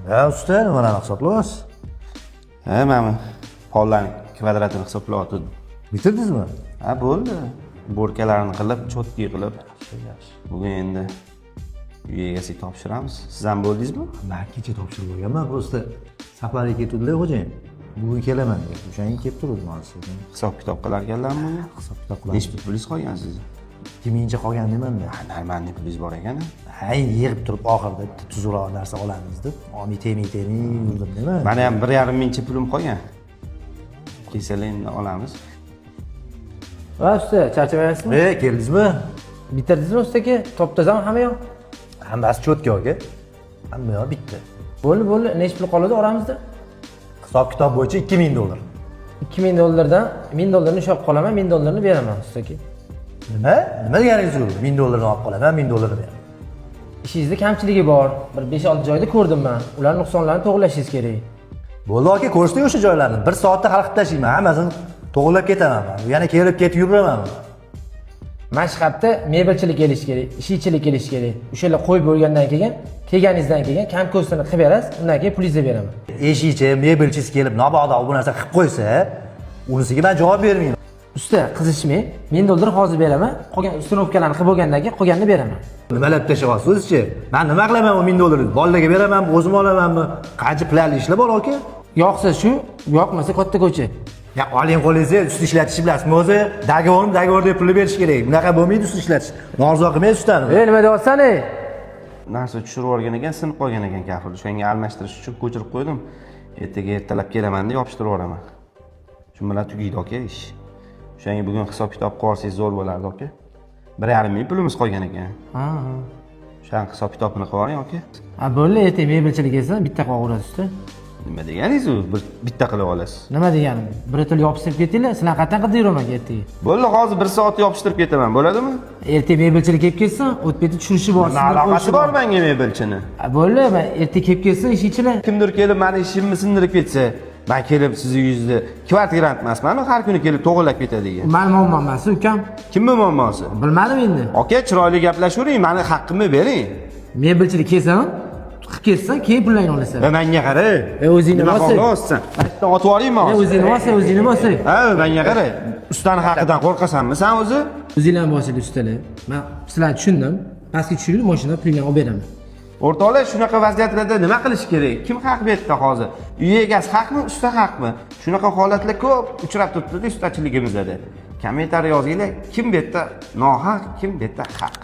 Ha, usta, nimalarni hisoblayapsiz? Ha, mana pollarning kvadratini hisoblayotdim. Bitirdingizmi? Ha, bo'ldi. Bo'rkalarini qilib, cho'tki qilib. Bugun endi uy egasiga topshiramiz. Siz ham bo'ldingizmi? Men kecha topshirib qo'yganman, просто saflarga ketuvdilar xo'jayin. Bugun kelaman deb. O'shanga kelib turdim hozir. Hisob-kitob qilar ekanlarmi buni? Hisob-kitob qilamiz. Nechta pulingiz qolgan sizni? 2000 qolgan demanda. Ha, normalniy pulingiz bor ekan. Ha, yig'ib turib oxirida bitta tuzukroq narsa olamiz deb, olmay temay yurdim nima? Mana ham 1,5 mingcha pulim qolgan. Kelsalar endi olamiz. Va usta, charchamayapsizmi? Keldingizmi? Bitirdingizmi ustaki? Top-tozami hamma yoq? Hammasi cho'tka aka. Hamma yoq bitta. Bo'ldi, necha pul qoladi oramizda? Hisob-kitob bo'yicha $2000. $2000 dan $1000 ushlab qolaman, $1000 beraman ustaki. Nima? Nima deganingiz u? $1000 olib qolaman, $1000 beraman. Ishingizda kamchiligi bor. Bir 5-6 joyda ko'rdim men. Ular nuqsonlarini to'g'rilashingiz kerak. Bo'ldi aka, ko'rishdik o'sha joylarni. 1 soatda hal qilib tashlayman. Hammasini to'g'rilab ketaman men. Yana kelib ketib yuraman. Mashhadda mebelchilik kelish kerak, ishchilik kelish kerak. O'shalar qo'yib bo'lgandan keyin, kelganingizdan keyin kam ko'stini qilib berasiz, undan keyin pulingizni beraman. Eshikchi, mebelchisi kelib, mabodo bu narsa qilib qo'ysa, unisiga men javob bermayman. Usta, qizishmang. $1000 hozir beraman. Qolgan ustunovkalarni qilib bo'lgandan keyin qolganini beraman. Nimalar tashyapsiz o'zingizchi? Men nima qilaman u $1000? Bolalarga beramanmi, o'zim olamanmi? Qancha pulli ishlar bor aka? Yoqsa shu, yoqmasa katta ko'cha. Ya oling qo'lingizga ust ishlatishni bilasizmi o'zi? Dogovor deb pul berish kerak. Bunaqa bo'lmaydi ust ishlatish. Norzo qilmaysiz ustani. Nima deyapsan ey? Narsa tushirib yuborgan ekan, sinib qolgan ekan kafil. O'shanga almashtirish uchun ko'chirib qo'ydim. Ertalab kelaman deb yopishtirib yuboraman. Shu bilan tugaydi aka ish. O'shanga bugun hisob-kitob qilib olsangiz zo'r bo'lardi aka. 1,5 ming pulimiz qolgan ekan. Ha. O'shaning hisob-kitobini qilib oling aka. Ha, bo'ldi, ertaga mebelchilik kelsa bitta qolaveradi usta. Nima deganingiz u? Bitta qilib olasiz. Nima deganim? Bir til yopishtirib ketinglar, sizlar qatdan qilib yuraman ertaga. Bo'ldi, hozir 1 soat yopishtirib ketaman, bo'ladimi? Ertaga mebelchilik kelib kelsa, o'tbeti tushirishi bor. Nima aloqasi bor menga mebelchini? Bo'ldi, men ertaga kelib kelsa, ishchilar. Kimdir kelib meni ishimni sindirib ketsa, men kelib sizni uyingizda kvartirant emasman, har kuni kelib to'g'irlab ketadigan. Meni muammom emas, ukam. Kimni muammosi? Bilmadim endi. Aka, chiroyli gaplashavering, meni haqqimni bering. Mebelchilik kelsam, qilib ketsa, keyin pullarni olasan. Va menga qara. O'zingni bosing. bosing. Bitta otib yuboringmi hozir? O'zingni bosing. Ha, menga qara. Ustani haqqidan qo'rqasanmi sen o'zi? O'zinglarni bosing ustalar. Men sizlarni tushundim. Pastga tushirib, mashinada pulingni olib beraman. O'rtoqlar, shunaqa vaziyatlarda nima qilish kerak? Kim haq bu yerda hozir? Uy egasi haqmi, usta haqmi? Shunaqa holatlar ko'p uchrab turibdi ustachiligimizda. Kommentariy yozinglar, kim bu yerda nohaq, kim bu yerda haq.